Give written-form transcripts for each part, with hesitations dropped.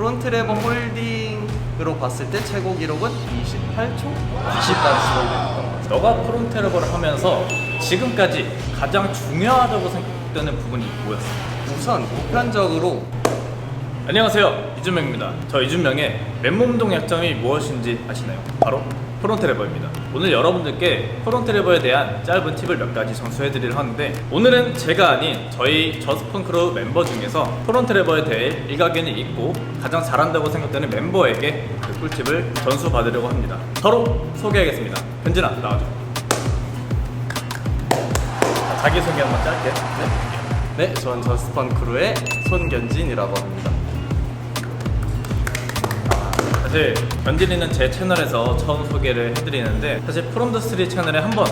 프론트 레버 홀딩으로 봤을 때 최고 기록은 28초? 90까지 했던 것 같아요. 너가 프론트 레버를 하면서 지금까지 가장 중요하다고 생각되는 부분이 뭐였어? 우선 보편적으로 안녕하세요, 이준명입니다. 저 이준명의 맨몸 운동 약점이 무엇인지 아시나요? 바로 프론트 레버입니다. 오늘 여러분들께 프론트 레버에 대한 짧은 팁을 몇 가지 전수해드리려 하는데, 오늘은 제가 아닌 저희 저스펀 크루 멤버 중에서 프론트 레버에 대해 일가견이 있고 가장 잘한다고 생각되는 멤버에게 그 꿀팁을 전수받으려고 합니다. 서로 소개하겠습니다. 현진아, 나와줘. 자, 자기소개 한번 짧게. 네, 전 저스펀 크루의 손견진이라고 합니다. 사실 견진이는 제 채널에서 처음 소개를 해드리는데, 사실 프롬 더 스트릿 채널에 한번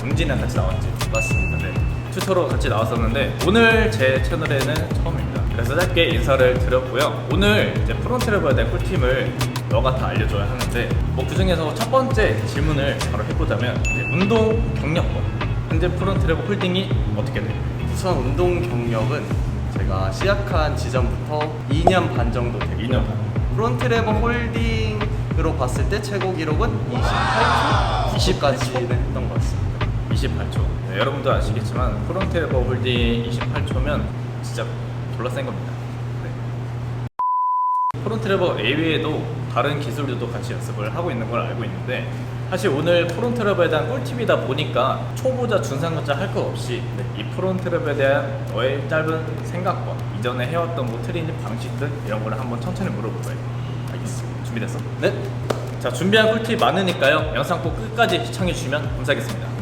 은진이랑 같이 나왔지. 맞습니다. 네, 튜터로 같이 나왔었는데 오늘 제 채널에는 처음입니다. 그래서 짧게 인사를 드렸고요. 오늘 이제 프론트 레버에 대한 꿀팁을 너가 다 알려줘야 하는데, 뭐 그중에서 첫 번째 질문을 바로 해보자면, 이제 운동 경력권, 현재 프론트 레버 홀딩이 어떻게 돼? 우선 운동 경력은 제가 시작한 지점부터 2년 반 정도 됐고요. 2년 반. 프론트 레버 홀딩으로 봤을 때 최고 기록은 28초? 90까지 했던 것 같습니다. 28초. 네, 여러분도 아시겠지만 프론트 레버 홀딩 28초면 진짜 졸라 센 겁니다. 네. 프론트 레버 A외에도 다른 기술들도 같이 연습을 하고 있는 걸 알고 있는데, 사실 오늘 프론트 레버에 대한 꿀팁이다 보니까 초보자, 중상급자 할 것 없이 이 프론트 레버에 대한 너의 짧은 생각과 이전에 해왔던 뭐 트레이닝 방식들 이런 거를 한번 천천히 물어볼 거예요. 알겠습니다. 준비됐어? 네? 자, 준비한 꿀팁 많으니까요, 영상 꼭 끝까지 시청해주시면 감사하겠습니다.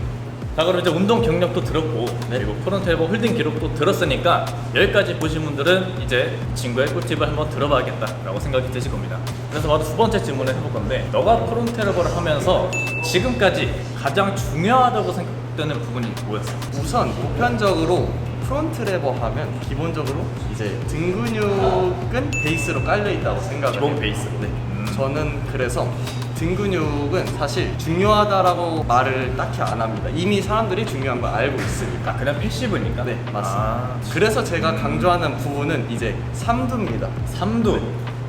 자, 그럼 이제 운동 경력도 들었고, 그리고 프론트 레버 홀딩 기록도 들었으니까 여기까지 보신 분들은 이제 친구의 꿀팁을 한번 들어봐야겠다라고 생각이 드실 겁니다. 그래서 바로 두 번째 질문을 해볼 건데, 너가 프론트 레버를 하면서 지금까지 가장 중요하다고 생각되는 부분이 뭐였어? 우선 보편적으로 프론트 레버 하면 기본적으로 이제 등 근육은 베이스로 깔려 있다고 생각을 기본 해요. 베이스. 네. 저는 그래서 등 근육은 사실 중요하다라고 말을 딱히 안 합니다. 이미 사람들이 중요한 걸 알고 있으니까. 그냥 패시브니까? 네, 맞습니다. 아, 그래서 제가 강조하는 부분은 이제 삼두입니다. 삼두.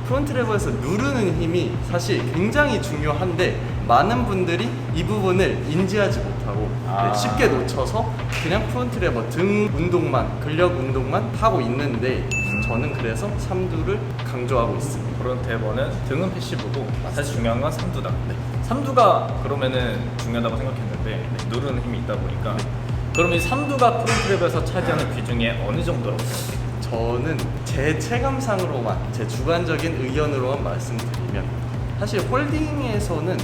프론트 레버에서 누르는 힘이 사실 굉장히 중요한데, 많은 분들이 이 부분을 인지하지 못하고 쉽게 놓쳐서 그냥 프론트 레버 등 운동만, 근력 운동만 하고 있는데, 저는 그래서 삼두를 강조하고 있습니다. 프론트 레버는 등은 패시브고 사실 중요한 건 삼두다. 삼두가 그러면은 중요하다고 생각했는데 누르는 힘이 있다 보니까, 그럼 이 삼두가 프론트 레버에서 차지하는 비중이 어느 정도라고 생각해요? 저는 제 체감상으로만, 제 주관적인 의견으로만 말씀드리면, 사실 홀딩에서는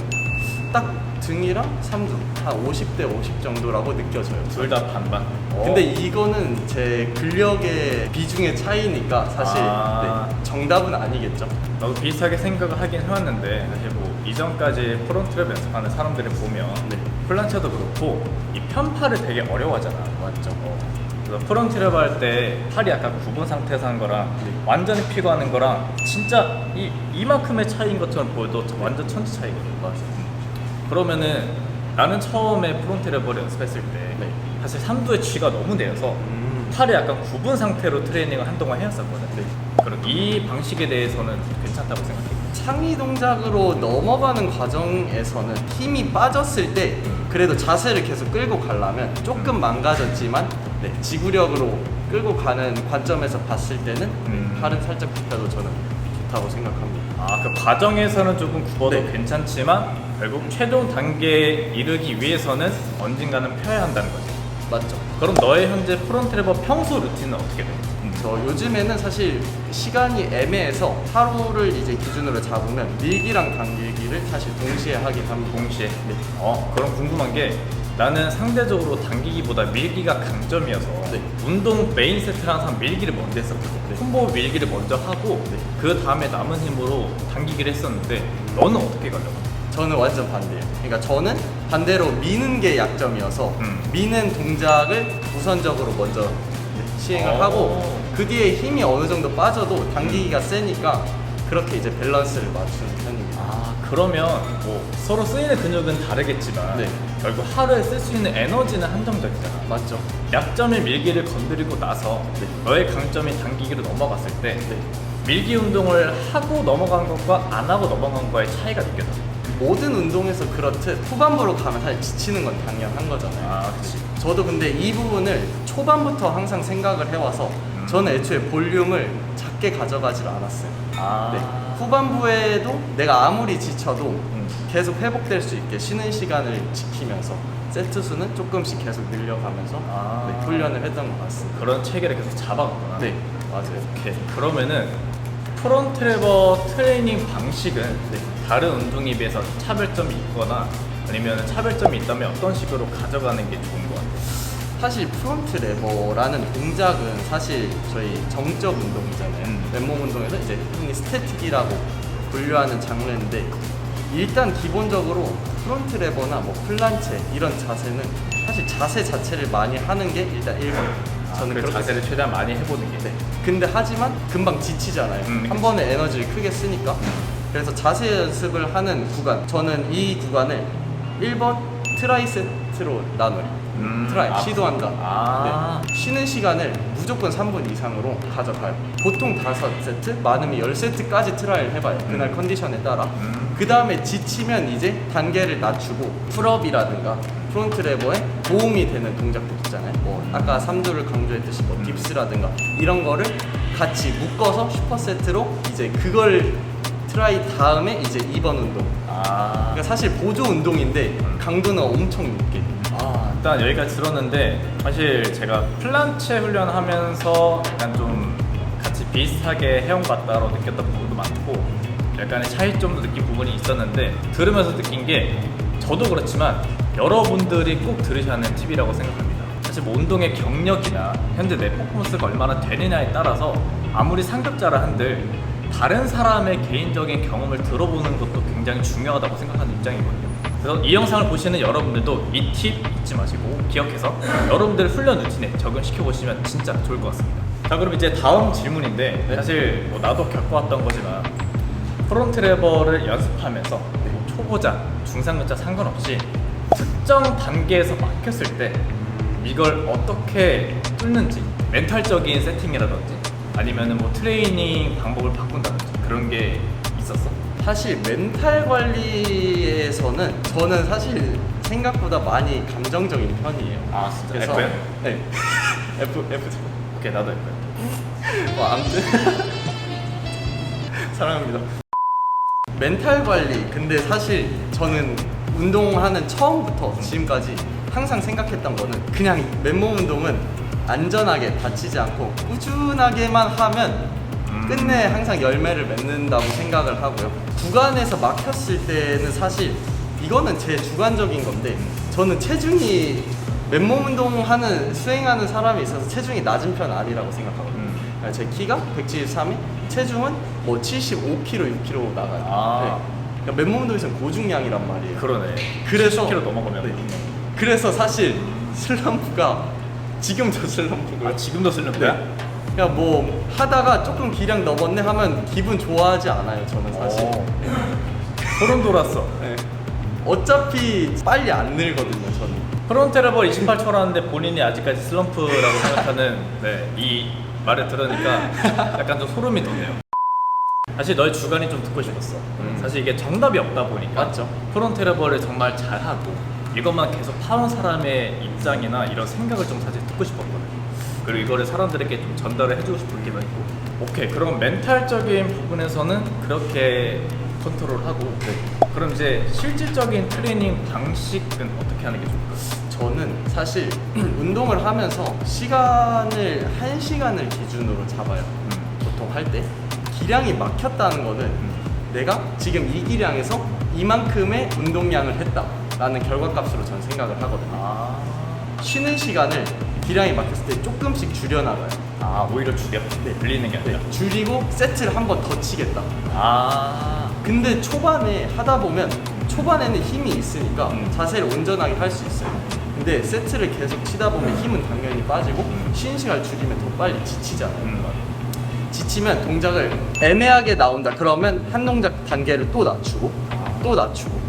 딱 등이랑 삼두 한 50대 50 정도라고 느껴져요. 둘 다 반반. 근데 이거는 제 근력의 비중의 차이니까 사실 네, 정답은 아니겠죠. 나도 비슷하게 생각을 하긴 해왔는데, 사실 뭐 이전까지 프론트 레버 연습하는 사람들을 보면 플란체도 그렇고 이 편팔을 되게 어려워하잖아. 맞죠. 그래서 프론트 레버 할 때 팔이 약간 굽은 상태에서 한 거랑 완전히 피고 하는 거랑 진짜 이만큼의 차이인 것처럼 보여도 완전 천지 차이거든. 맞아요. 그러면은 나는 처음에 프론트 레버를 연습했을 때 사실 삼두의 쥐가 너무 내려서 팔이 약간 굽은 상태로 트레이닝을 한동안 해왔었거든. 그럼 이 방식에 대해서는 괜찮다고 생각해? 창의 동작으로 넘어가는 과정에서는 힘이 빠졌을 때 그래도 자세를 계속 끌고 가려면 조금 망가졌지만 지구력으로 끌고 가는 관점에서 봤을 때는 팔은 살짝 굽혀도 저는 좋다고 생각합니다. 그 과정에서는 조금 굽어도 괜찮지만 결국 최종 단계에 이르기 위해서는 언젠가는 펴야 한다는 거지. 맞죠. 그럼 너의 현재 프론트 레버 평소 루틴은 어떻게 돼? 저 요즘에는 사실 시간이 애매해서 하루를 이제 기준으로 잡으면 밀기랑 당기기를 사실 동시에 하긴 합니다. 동시에? 그럼 궁금한 게, 나는 상대적으로 당기기보다 밀기가 강점이어서 운동 메인 세트를 항상 밀기를 먼저 했었거든. 콤보 밀기를 먼저 하고 그 다음에 남은 힘으로 당기기를 했었는데, 너는 어떻게 가려고? 저는 완전 반대예요. 그러니까 저는 반대로 미는 게 약점이어서 미는 동작을 우선적으로 먼저 시행을 하고, 그 뒤에 힘이 어느 정도 빠져도 당기기가 세니까 그렇게 이제 밸런스를 맞추는 편입니다. 그러면 뭐 서로 쓰이는 근육은 다르겠지만 결국 하루에 쓸 수 있는 에너지는 한정적이잖아. 맞죠. 약점의 밀기를 건드리고 나서 너의 강점인 당기기로 넘어갔을 때 밀기 운동을 하고 넘어간 것과 안 하고 넘어간 거의 차이가 느껴져요. 모든 운동에서 그렇듯 후반부로 가면 사실 지치는 건 당연한 거잖아요. 아, 그치. 저도 근데 이 부분을 초반부터 항상 생각을 해와서 저는 애초에 볼륨을 작게 가져가질 않았어요. 아. 네. 후반부에도 내가 아무리 지쳐도 계속 회복될 수 있게 쉬는 시간을 지키면서 세트 수는 조금씩 계속 늘려가면서 아. 네, 훈련을 했던 것 같습니다. 그런 체계를 계속 잡아갔구나. 네, 맞아요. 오케이. 그러면은 프론트레버 트레이닝 방식은 네. 다른 운동에 비해서 차별점이 있거나 아니면 차별점이 있다면 어떤 식으로 가져가는 게 좋은 것 같아요? 사실 프론트 레버라는 동작은 사실 저희 정적 운동이잖아요. 맨몸 운동에서 이제 흔히 스태틱이라고 분류하는 장르인데 일단 기본적으로 프론트 레버나 뭐 플란체 이런 자세는 사실 자세 자체를 많이 하는 게 일단 1번. 저는 그 그렇게 자세를 최대한 많이 해보는 게. 네. 근데 하지만 금방 지치잖아요. 한 번에 에너지를 크게 쓰니까. 그래서 자세 연습을 하는 구간, 저는 이 구간을 1번 트라이세트로 나눠요. 트라이, 아, 시도한다. 아. 네. 쉬는 시간을 무조건 3분 이상으로 가져가요. 보통 5세트, 많으면 10세트까지 트라이를 해봐요. 그날 컨디션에 따라. 그 다음에 지치면 이제 단계를 낮추고 풀업이라든가 프론트 레버에 도움이 되는 동작들 있잖아요. 뭐 아까 3두를 강조했듯이 뭐 딥스라든가 이런 거를 같이 묶어서 슈퍼세트로 이제 그걸 트라이 다음에 이제 2번 운동. 아. 그러니까 사실 보조 운동인데 강도는 엄청 높게. 아, 일단 여기까지 들었는데 사실 제가 플란체 훈련하면서 약간 좀 같이 비슷하게 해온 것 같다고 느꼈던 부분도 많고 약간의 차이점도 느낀 부분이 있었는데 들으면서 느낀 게 저도 그렇지만 여러분들이 꼭 들으셔야 하는 팁이라고 생각합니다. 사실 뭐 운동의 경력이나 현재 내 퍼포먼스가 얼마나 되느냐에 따라서 아무리 상급자라 한들 다른 사람의 개인적인 경험을 들어보는 것도 굉장히 중요하다고 생각하는 입장이거든요. 그래서 이 영상을 보시는 여러분들도 이 팁 잊지 마시고 기억해서 여러분들 훈련 루틴에 적용시켜 보시면 진짜 좋을 것 같습니다. 자, 그럼 이제 다음 질문인데 사실 뭐 나도 겪어왔던 거지만 프론트 레버를 연습하면서 뭐 초보자, 중상급자 상관없이 특정 단계에서 막혔을 때 이걸 어떻게 뚫는지 멘탈적인 세팅이라든지 아니면은 뭐 트레이닝 방법을 바꾼다든지 그런 게 있었어? 사실 멘탈 관리에서는 저는 사실 생각보다 많이 감정적인 편이에요. 아, 진짜? 그래서 F야? 네. F. 오케이, 나도 F야. 뭐 아무튼 사랑합니다. 멘탈 관리. 근데 사실 저는 운동하는 처음부터 지금까지 항상 생각했던 거는 그냥 맨몸 운동은 안전하게 다치지 않고 꾸준하게만 하면 끝내 항상 열매를 맺는다고 생각을 하고요. 구간에서 막혔을 때는 사실 이거는 제 주관적인 건데 저는 체중이 맨몸 운동하는 수행하는 사람이 있어서 체중이 낮은 편 아니라고 생각하거든요. 제 키가 173이 체중은 뭐 75kg, 6kg 나가요. 아. 네. 그러니까 맨몸 운동에서는 고중량이란 말이에요. 그러네. 그래서 10kg 넘어가면. 네. 그래서 사실 슬럼프가 지금도 슬럼프고요. 아, 지금도 슬럼프야? 네. 그냥 뭐 하다가 조금 기량 넘었네 하면 기분 좋아하지 않아요. 저는 사실. 소름 돋았어. 네. 어차피 빨리 안 늘거든요. 저는. 프론트 레버 28초라는데 본인이 아직까지 슬럼프라고 생각하는 이 말을 들으니까 약간 좀 소름이 돋네요. 사실 너의 주관이 좀 듣고 싶었어. 사실 이게 정답이 없다 보니까 맞죠. 프론트 레버를 정말 잘하고 이것만 계속 파는 사람의 입장이나 이런 생각을 좀 사실 듣고 싶었거든. 그리고 이거를 사람들에게 좀 전달을 해주고 싶기도 했고. 오케이, 그럼 멘탈적인 부분에서는 그렇게 컨트롤하고 그럼 이제 실질적인 트레이닝 방식은 어떻게 하는 게 좋을까요? 저는 사실 운동을 하면서 시간을 1시간을 기준으로 잡아요. 보통 할 때 기량이 막혔다는 거는 내가 지금 이 기량에서 이만큼의 운동량을 했다라는 결과값으로 저는 생각을 하거든요. 쉬는 시간을 기량이 막혔을 때 조금씩 줄여나가요. 아, 오히려 줄여? 네. 늘리는 게 아니라? 네, 줄이고 세트를 한 번 더 치겠다. 아. 근데 초반에 하다 보면 초반에는 힘이 있으니까 자세를 온전하게 할 수 있어요. 근데 세트를 계속 치다 보면 힘은 당연히 빠지고 쉬는 시간을 줄이면 더 빨리 지치잖아요. 지치면 동작을 애매하게 나온다 그러면 한 동작 단계를 또 낮추고 또 낮추고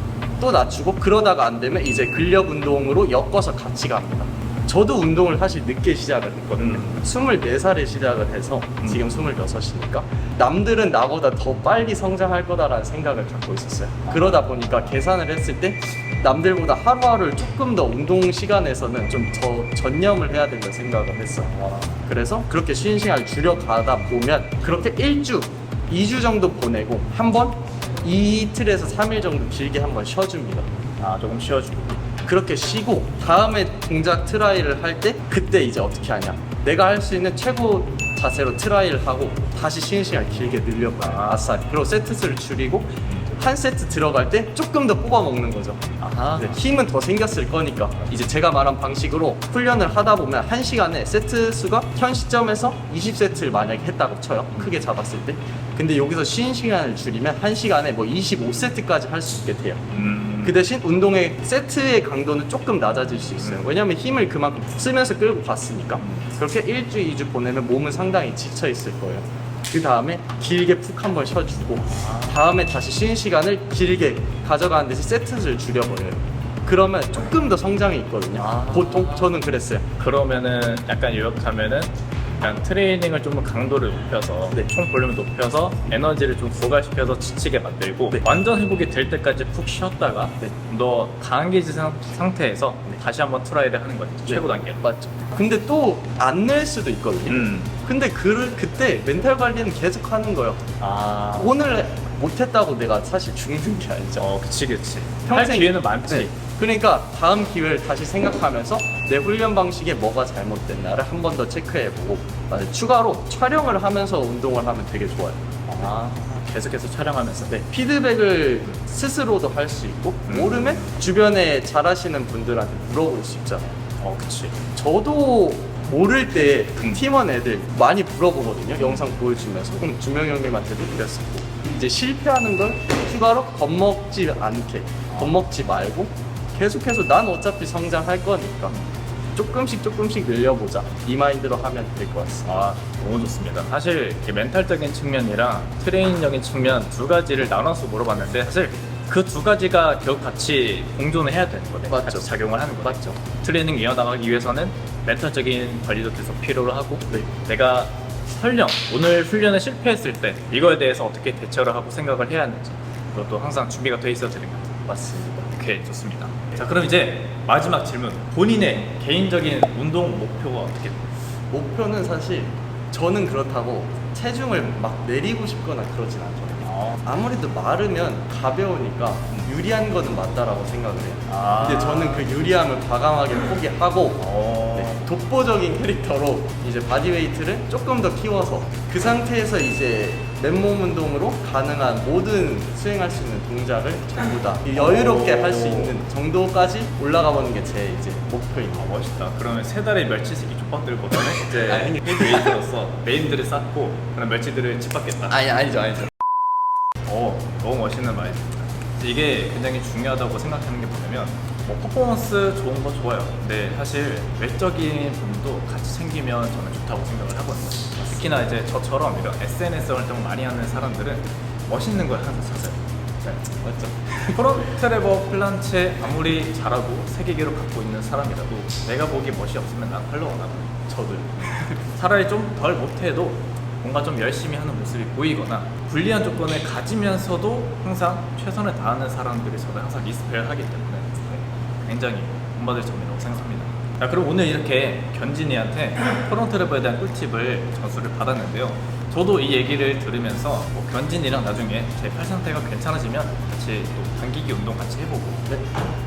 또 낮추고 그러다가 안 되면 이제 근력 운동으로 엮어서 같이 갑니다. 저도 운동을 사실 늦게 시작을 했거든요. 24살에 시작을 해서 지금 26이니까 남들은 나보다 더 빨리 성장할 거다라는 생각을 갖고 있었어요. 그러다 보니까 계산을 했을 때 남들보다 하루하루를 조금 더 운동 시간에서는 좀 더 전념을 해야 된다 생각을 했어요. 그래서 그렇게 쉬는 시간을 줄여가다 보면 그렇게 1주, 2주 정도 보내고 한 번 이틀에서 3일 정도 길게 한번 쉬어줍니다. 아, 조금 쉬어주고. 그렇게 쉬고 다음에 동작 트라이를 할 때 그때 이제 어떻게 하냐, 내가 할 수 있는 최고 자세로 트라이를 하고 다시 쉬는 시간 길게 늘려봐요. 아싸. 그리고 세트 수를 줄이고 한 세트 들어갈 때 조금 더 뽑아 먹는 거죠. 아하. 네, 힘은 더 생겼을 거니까 이제 제가 말한 방식으로 훈련을 하다 보면 한 시간에 세트 수가 현 시점에서 20세트를 만약에 했다고 쳐요. 크게 잡았을 때. 근데 여기서 쉬는 시간을 줄이면 한 시간에 뭐 25세트까지 할 수 있게 돼요. 그 대신 운동의 세트의 강도는 조금 낮아질 수 있어요. 왜냐면 힘을 그만큼 쓰면서 끌고 갔으니까. 그렇게 1주, 2주 보내면 몸은 상당히 지쳐 있을 거예요. 그 다음에 길게 푹 한번 쉬어주고 다음에 다시 쉬는 시간을 길게 가져가는 대신 세트 수를 줄여버려요. 그러면 조금 더 성장이 있거든요. 보통 저는 그랬어요. 그러면은 약간 요약하면은 약간 트레이닝을 좀 더 강도를 높여서 네. 총 볼륨을 높여서 에너지를 좀 부과시켜서 지치게 만들고 네. 완전 회복이 될 때까지 푹 쉬었다가 네. 더 강해진 상태에서 다시 한번 트라이를 하는 거죠. 최고 단계. 맞죠. 근데 또 안 낼 수도 있거든요. 근데 그때 멘탈 관리는 계속 하는 거예요. 아. 오늘 못했다고 내가 사실 죽는 게 아니죠. 그치. 평생- 할 기회는 많지. 네. 그러니까 다음 기회를 다시 생각하면서 내 훈련 방식에 뭐가 잘못됐나를 한 번 더 체크해보고 추가로 촬영을 하면서 운동을 하면 되게 좋아요. 계속해서 촬영하면서. 네, 피드백을 스스로도 할 수 있고 모르면 주변에 잘하시는 분들한테 물어볼 수 있잖아요. 그치. 저도 모를 때 팀원 애들 많이 물어보거든요. 영상 보여주면서. 그럼 주명 형님한테도 그랬었고 이제 실패하는 걸 추가로 겁먹지 않게, 겁먹지 말고 계속해서 난 어차피 성장할 거니까 조금씩 늘려보자, 이 마인드로 하면 될 것 같습니다. 너무 좋습니다. 사실 이렇게 멘탈적인 측면이랑 트레이닝적인 측면 두 가지를 나눠서 물어봤는데 사실 그 두 가지가 결국 같이 공존을 해야 되는 거네. 맞죠. 같이 작용을 하는 거 맞죠. 트레이닝 이어나가기 위해서는 멘탈적인 관리도 계속 필요로 하고 네. 내가 설령 오늘 훈련에 실패했을 때 이거에 대해서 어떻게 대처를 하고 생각을 해야 하는지 그것도 항상 준비가 돼 있어야 되는 것 같아요. 맞습니다. 오케이, 좋습니다. 자, 그럼 이제 마지막 질문. 본인의 개인적인 운동 목표가 어떻게 돼요? 목표는 사실 저는 그렇다고 체중을 막 내리고 싶거나 그러진 않거든요. 아무래도 마르면 가벼우니까 유리한 거는 맞다라고 생각을 해요. 근데 저는 그 유리함을 과감하게 포기하고 네, 독보적인 캐릭터로 이제 바디웨이트를 조금 더 키워서 그 상태에서 이제 맨몸 운동으로 가능한 모든 수행할 수 있는 동작을 전부 다 여유롭게 할 수 있는 정도까지 올라가 보는 게 제 이제 목표입니다. 멋있다. 그러면 세 달의 멸치새끼 족밥들보다는 이제 아니. 헤드웨이트로서 메인들을 쌓고 그런 멸치들을 짓밟겠다. 아니죠. 너무 멋있는 말입니다. 이게 굉장히 중요하다고 생각하는 게 뭐냐면 뭐 퍼포먼스 좋은 거 좋아요. 근데 사실 외적인 부분도 같이 챙기면 저는 좋다고 생각을 하거든요. 특히나 이제 저처럼 이런 SNS 활동 많이 하는 사람들은 멋있는 걸 항상 찾아요. 맞죠? 프론트레버 플란체 아무리 잘하고 세계기록 갖고 있는 사람이라도 내가 보기 멋이 없으면 난 팔로우 안 하거든요. 저도요. 차라리 좀 덜 못해도 뭔가 좀 열심히 하는 모습이 보이거나 불리한 조건을 가지면서도 항상 최선을 다하는 사람들이 저는 항상 리스펙을 하기 때문에 굉장히 본받을 점이라고 생각합니다. 자, 그럼 오늘 이렇게 견진이한테 프론트레버에 대한 꿀팁을 전수를 받았는데요. 저도 이 얘기를 들으면서 뭐 견진이랑 나중에 제 팔 상태가 괜찮아지면 같이 또 당기기 운동 같이 해보고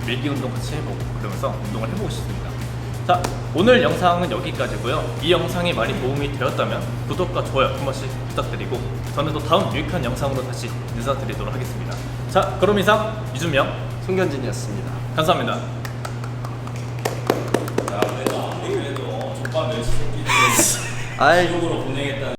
밀기 운동 같이 해보고 그러면서 운동을 해보고 싶습니다. 자, 오늘 영상은 여기까지고요. 이 영상이 많이 도움이 되었다면 구독과 좋아요 한 번씩 부탁드리고 저는 또 다음 유익한 영상으로 다시 인사드리도록 하겠습니다. 자, 그럼 이상 이준명 송견진이었습니다. 감사합니다. 야, 그래도 족밥 멸치 새끼들 아이 지옥으로 보내겠다는